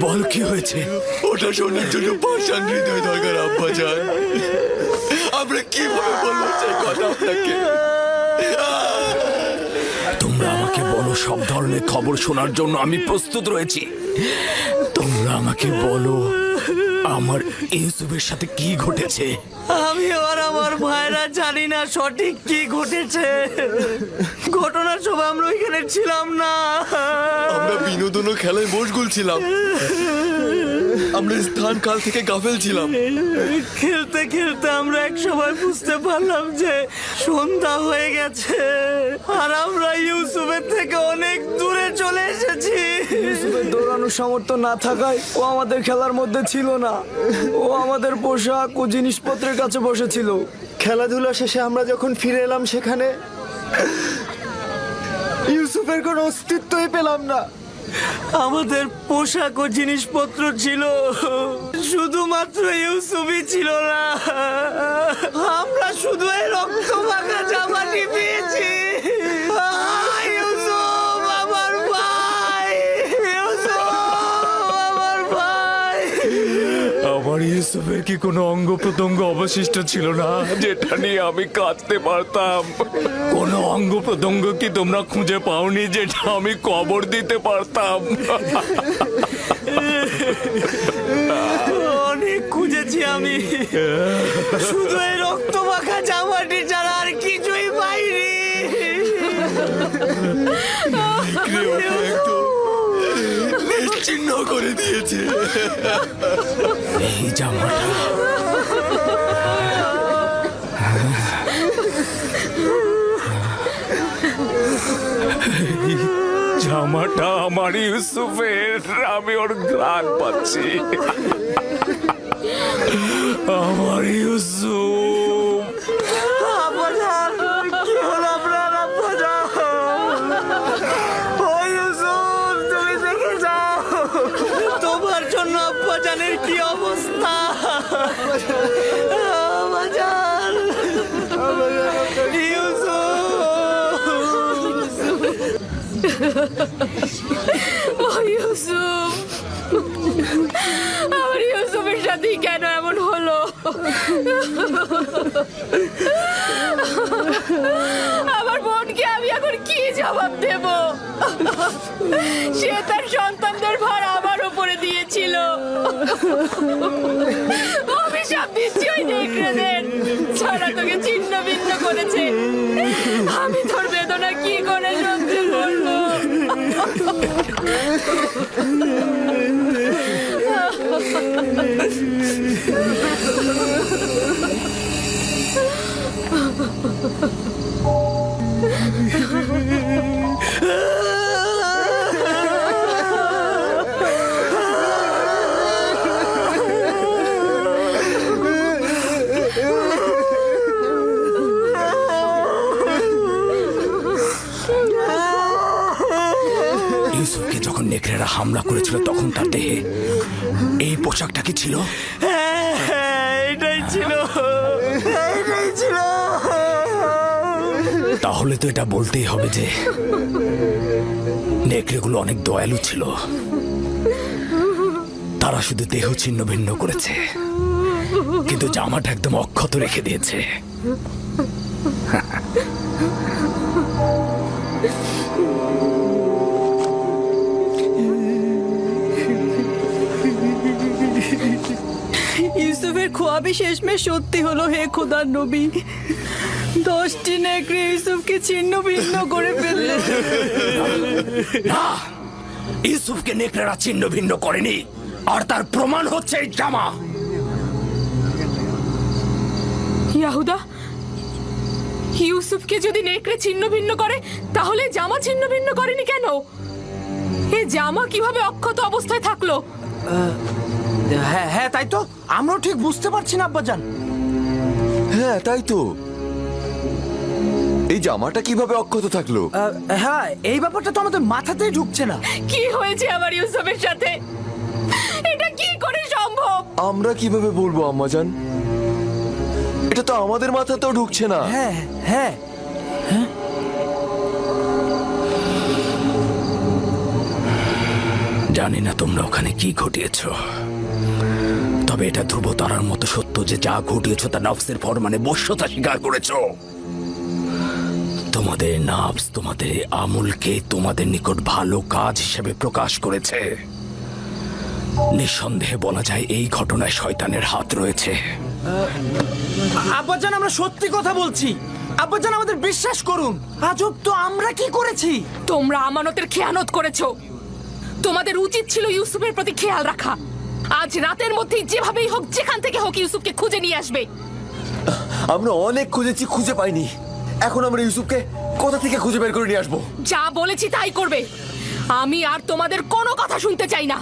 বল কি হয়েছে? ওটা শোনার জন্য পাষাণ হৃদয় দরকার আব্বাজান। আমরা কিভাবে বলবো সেই কথা আপনাকে? তোমরা আমাকে বলো, সব ধরনের খবর শোনার জন্য আমি প্রস্তুত রয়েছি। তোমরা আমাকে বলো আমার ইউসুফের সাথে কি ঘটেছে। আমি আর আমার ভাইরা জানি না সঠিক কি ঘটেছে। ঘটনার সময় আমরা ওইখানে ছিলাম না। আমরা বিনোদন ও খেলায় মশগুল ছিলাম। আমরা স্থান কাল থেকে গাফেল ছিলাম। খেলতে খেলতে আমরা এক সময় বুঝতে পারলাম যে সন্ধ্যা হয়ে গেছে আর আমরা ইউসুফের থেকে অনেক দূরে চলে এসেছি। ইউসুফের দৌড়ানোর সামর্থ্য না থাকায় ও আমাদের খেলার মধ্যে ছিল না। ও আমাদের পোশাক ও জিনিসপত্রের কাছে বসেছিল। খেলাধুলা শেষে আমরা যখন ফিরে এলাম সেখানে ইউসুফের কোনো অস্তিত্বই পেলাম না। আমাদের পোশাক ও জিনিসপত্র ছিল, শুধুমাত্র ইউসুফই ছিল না। আমরা শুধু এই রক্ত মাখা জামাটি পেয়েছি। ইউসুফ আমার ভাই, ইউসুফ আমার ভাই। আমার ইউসুফের কি কোনো অঙ্গ প্রত্যঙ্গ অবশিষ্ট ছিল না যেটা নিয়ে আমি কাঁদতে পারতাম? কোনো অঙ্গ প্রত্যঙ্গ কি তোমরা খুঁজে পাওনি যেটা আমি কবর দিতে পারতাম? অনেক খুঁজেছি আমি, শুধু এই রক্ত মাখা জামাটি ছাড়া আর কিছুই পাইনি। নিশ্চিহ্ন করে দিয়েছে। এই জামাটা জামাটা আমার ইউসুফের, আমি ওর ঘ্রাণ পাচ্ছি। আমার ইউসুফ। আব্বাজান, কি হলো আপনার? আব্বাজান, ও ইউসুফ, তুমি দেখে যাও তোমার জন্য আব্বাজানের কি অবস্থা। আব্বাজান, ও ইউসুফ, আমার ইউসুফের সাথে কেন এমন হলো? আমার বোনকে আমি এখন কি জবাব দেব? সে তার সন্তানদের ভার আমার উপরে দিয়েছিল। অভিশাপ দিচ্ছি ওই নেকড়েদের, ছাড়া তোকে ছিন্ন ভিন্ন করেছে। আমি তোর বেদনা কি করে সহ্য করবো? ইউসুফকে যখন নেকড়েরা হামলা করেছিল তখন তার দেহে এই পোশাকটা কি ছিল? এটাই ছিল, এটাই ছিল। তাহলে তো এটা বলতেই হবে যে নেকড়েগুলো অনেক দয়ালু ছিল। তারা শুধু দেহ ছিন্ন ভিন্ন করেছে, কিন্তু জামাটা একদম অক্ষত রেখে দিয়েছে। ইউসুফের খোয়াবি শেষমেশ সত্যি হলো। হে খোদার নবী, 10টি নেকড়ে ইউসুফকে ছিন্ন ভিন্ন করে ফেললে। না, ইউসুফকে নেকড়েরা ছিন্ন ভিন্ন করেনি, আর তার প্রমাণ হচ্ছে এই জামা। ইয়াহুদা, ইউসুফকে যদি নেকড়ে ছিন্ন ভিন্ন করে তাহলে জামা ছিন্ন ভিন্ন করেনি কেন? এ জামা কিভাবে অক্ষত অবস্থায় থাকলো? হ্যাঁ হ্যাঁ, তাই তো আমরাও ঠিক বুঝতে পারছি না আব্বাজান। হ্যাঁ তাই তো, এই জামাটা কিভাবে অক্ষত থাকলো? হ্যাঁ, এই ব্যাপারটা তো আমাদের মাথাতেই ঢুকছে না। কি হয়েছে আমার ইউসুফের সাথে? এটা কি করে সম্ভব? আমরা কিভাবে বলবো আম্মাজান? এটা তো আমাদের মাথাতেও ঢুকছে না। হ্যাঁ হ্যাঁ, জানি না তোমরা ওখানে কি ঘটিয়েছ, তবে এটা ধ্রুবতারার মতো সত্য যে যা ঘটিয়েছ তা নফসের ফরমানে বশ্যতা স্বীকার করেছ। তোমাদের নাফস তোমাদের আমলকে তোমাদের নিকট ভালো কাজ হিসেবে প্রকাশ করেছে। নিঃসন্দেহে বলা যায় এই ঘটনায় শয়তানের হাত রয়েছে। আব্বাজান, আমরা সত্যি কথা বলছি। আব্বাজান, আমাদের বিশ্বাস করুন। আজব তো, আমরা কি করেছি? তোমরা আমানতের খেয়ানত করেছো। তোমাদের উচিত ছিল ইউসুফের প্রতি খেয়াল রাখা। আজ রাতের মধ্যেই যেভাবেই হোক যেখান থেকে হোক ইউসুফকে খুঁজে নিয়ে আসবে। আমরা অনেক খুঁজেছি, খুঁজে পাইনি। এখন আমরা ইউসুফকে কোথা থেকে খুঁজে বের করে নিয়ে আসবো? যা বলেছি তাই করবে। আমি আর তোমাদের কোনো কথা শুনতে চাই না।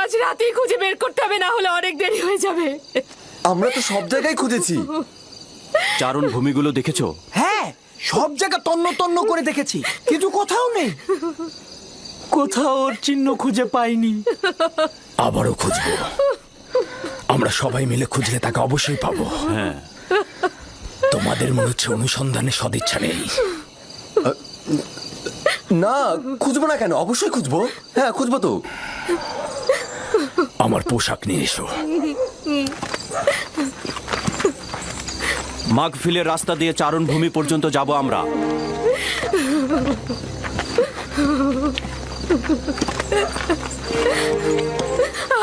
আজ রাতেই খুঁজে বের করতে হবে, না হলে অনেক দেরি হয়ে যাবে। আমরা তো সব জায়গায় খুঁজেছি। চারণ ভূমিগুলো দেখেছো? হ্যাঁ, সব জায়গা তন্ন তন্ন করে দেখেছি, কিন্তু কোথাও নেই। কোথাও ওর চিহ্ন খুঁজে পাইনি। আবারও খুঁজবো। আমরা সবাই মিলে খুঁজলে তাকে অবশ্যই পাবো। হ্যাঁ, তোমাদের মনে হচ্ছে অনুসন্ধানে সদিচ্ছা নেই। না, খুঁজবো না কেন? অবশ্যই খুঁজবো। হ্যাঁ, খুঁজবো তো। আমার পোশাক নিয়ে এসো। মাগফিলের রাস্তা দিয়ে চারণ ভূমি পর্যন্ত যাব আমরা।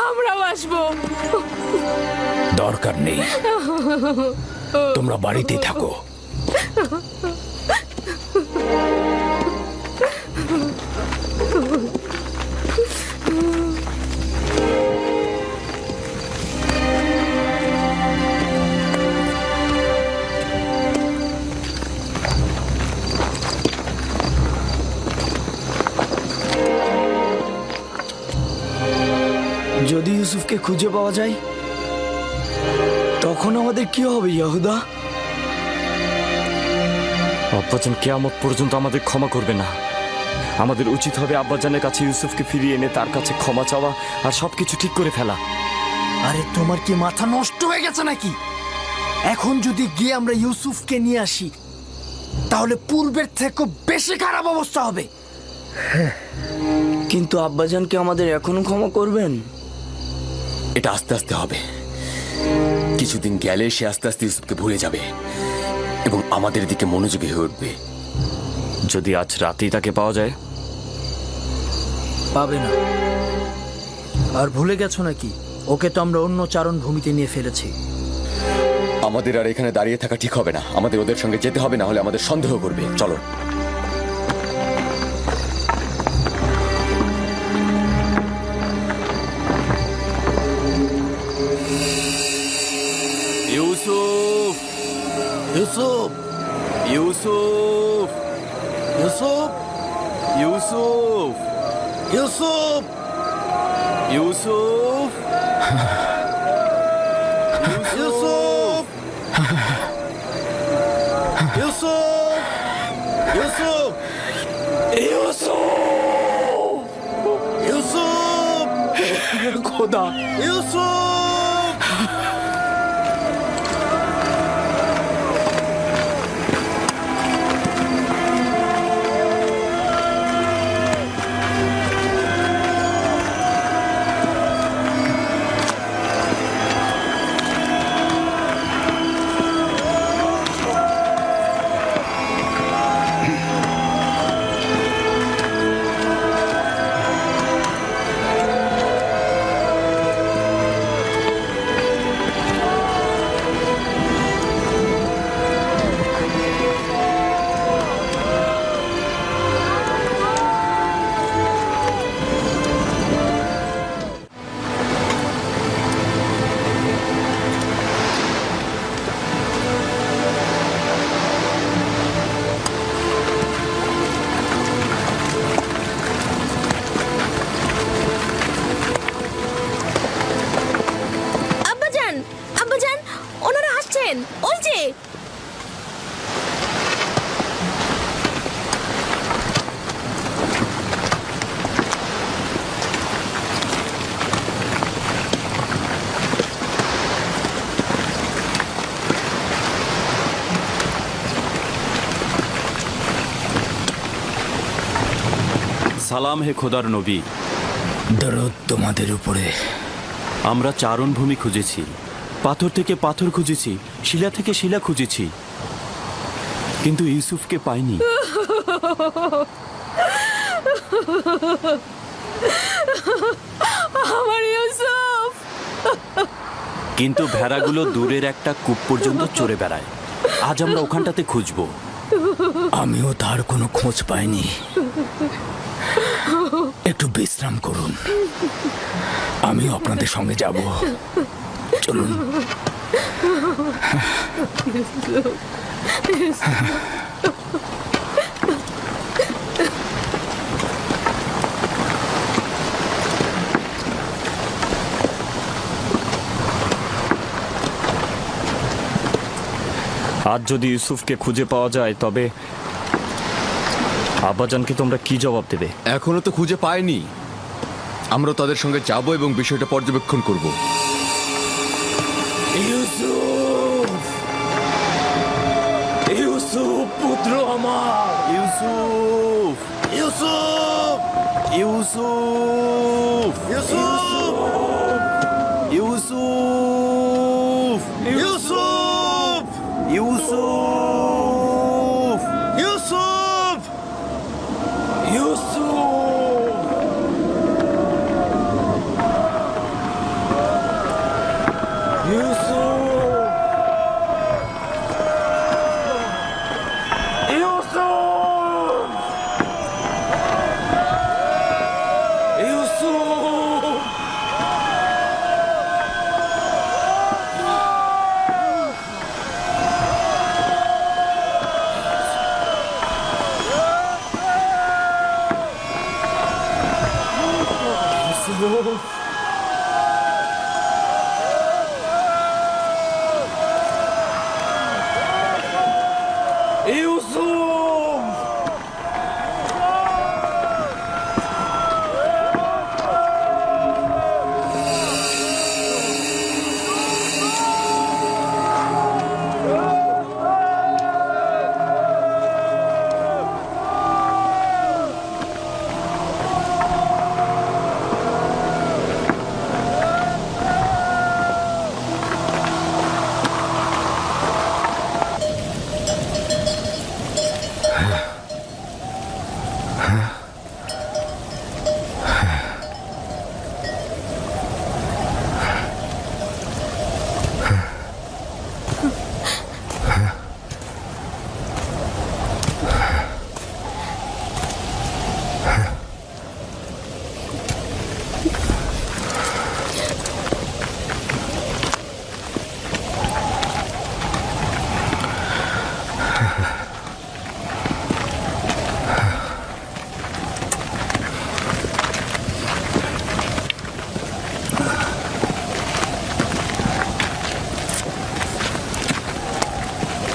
আমরাও আসবো। দরকার নেই, তোমরা বাড়িতেই থাকো। যদি ইউসুফকে খুঁজে পাওয়া যায় তখন আমাদের কি হবে ইয়াহুদা? আব্বাজান কিয়ামত পর্যন্ত আমাদের ক্ষমা করবে না। আমাদের উচিত হবে আব্বাজানের কাছে ইউসুফকে ফিরিয়ে এনে তার কাছে ক্ষমা চাওয়া আর সবকিছু ঠিক করে ফেলা। আরে তোমার কি মাথা নষ্ট হয়ে গেছে নাকি? এখন যদি গিয়ে আমরা ইউসুফকে নিয়ে আসি তাহলে পূর্বের থেকে বেশি খারাপ অবস্থা হবে। কিন্তু আব্বাজান কি আমাদের এখনো ক্ষমা করবেন? এটা আস্তে আস্তে হবে। কিছুদিন গেলে সে আস্তে আস্তে ইউসুফকে ভুলে যাবে এবং আমাদের দিকে মনোযোগী হয়ে উঠবে। যদি আজ রাতেই তাকে পাওয়া যায়। পাবে না। আর ভুলে গেছো নাকি ওকে তো আমরা অন্য চারণ ভূমিতে নিয়ে ফেলেছি। আমাদের আর এখানে দাঁড়িয়ে থাকা ঠিক হবে না। আমাদের ওদের সঙ্গে যেতে হবে, না হলে আমাদের সন্দেহ করবে। চলো। ইউসুফ, ইউসুফ, ইউসুফ, ইউসুফ, ইউসুফ, ইউসুফ, ইউসুফ, ইউসুফ, ইউসুফ, ইউসুফ, ইউসুফ, খোদা, ইউসুফ। সালাম হে খোদার নবী। দরুদ তোমাদের উপরে। আমরা চারণ ভূমি খুঁজেছি, পাথর থেকে পাথর খুঁজেছি, শিলা থেকে শিলা খুঁজেছি, কিন্তু ইউসুফকে পাইনি। আমার ইউসুফ। কিন্তু ভেড়াগুলো দূরের একটা কূপ পর্যন্ত চড়ে বেড়ায়। আজ আমরা ওখানটাতে খুঁজবো। আমিও তার কোনো খোঁজ পাইনি। একটু বিশ্রাম করুন, আমিও আপনাদের সঙ্গে যাব। চলুন। আজ যদি ইউসুফকে খুঁজে পাওয়া যায় তবে আব্বাজানকে তোমরা কি জবাব দেবে? এখনো তো খুঁজে পাইনি। আমরা তাদের সঙ্গে যাব এবং বিষয়টা পর্যবেক্ষণ করব। ইউসুফ, ইউসুফ পুত্র আমার, ইউসুফ, ইউসুফ, ইউসুফ, ইউসুফ, ইউসুফ, ইউসুফ, ইউসুফ, ইউসুফ, ইউসুফ,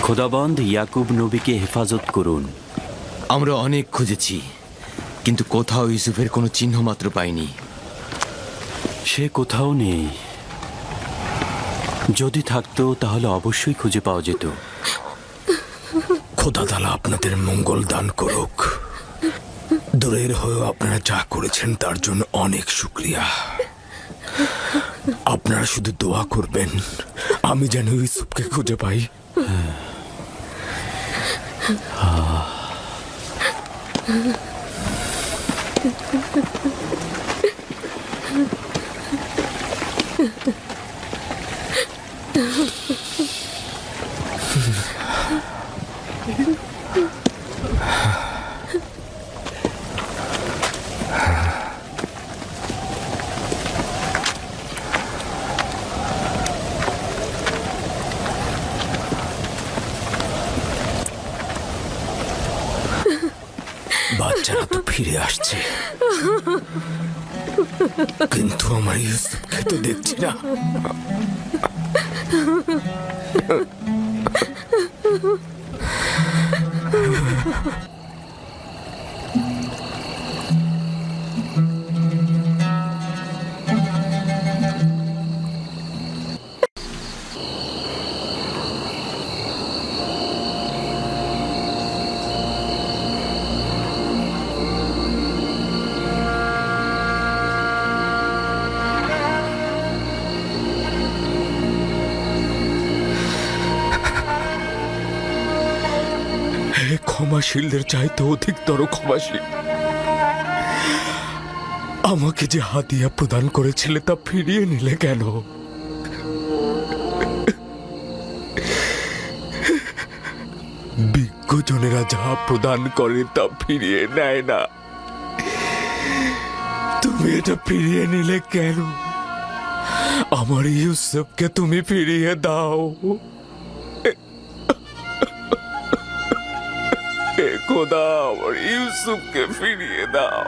খোদাবন্দ ইয়াকুব নবীকে হেফাজত করুন। আমরা অনেক খুঁজেছি, কিন্তু কোথাও ইউসুফের কোনো চিহ্ন মাত্র পাইনি। সে কোথাও নেই। যদি থাকতো তাহলে অবশ্যই খুঁজে পাওয়া যেত। খোদা তাআলা আপনাদের মঙ্গল দান করুক। দূরের হয়েও আপনারা যা করেছেন তার জন্য অনেক শুকরিয়া। আপনারা শুধু দোয়া করবেন আমি যেন ইউসুফকে খুঁজে পাই। বাচ্চারা তো ফিরে আসছে, কিন্তু আমার ইউসুফকে তো দেখছি না। ক্ষমাশীলদের চাইতে অধিকতর ক্ষমাশীল, আমাকে যে হাদিয়া প্রদান করেছিলে তা ফিরিয়ে নিলে কেন? বিজ্ঞ গুরুজনেরা যা প্রদান করে তা ফিরিয়ে নেয় না। তুমি এটা ফিরিয়ে নিলে কেন? আমার ইউসুফকে তুমি ফিরিয়ে দাও। খোদা, আমার ইউসুফকে ফিরিয়ে দাও।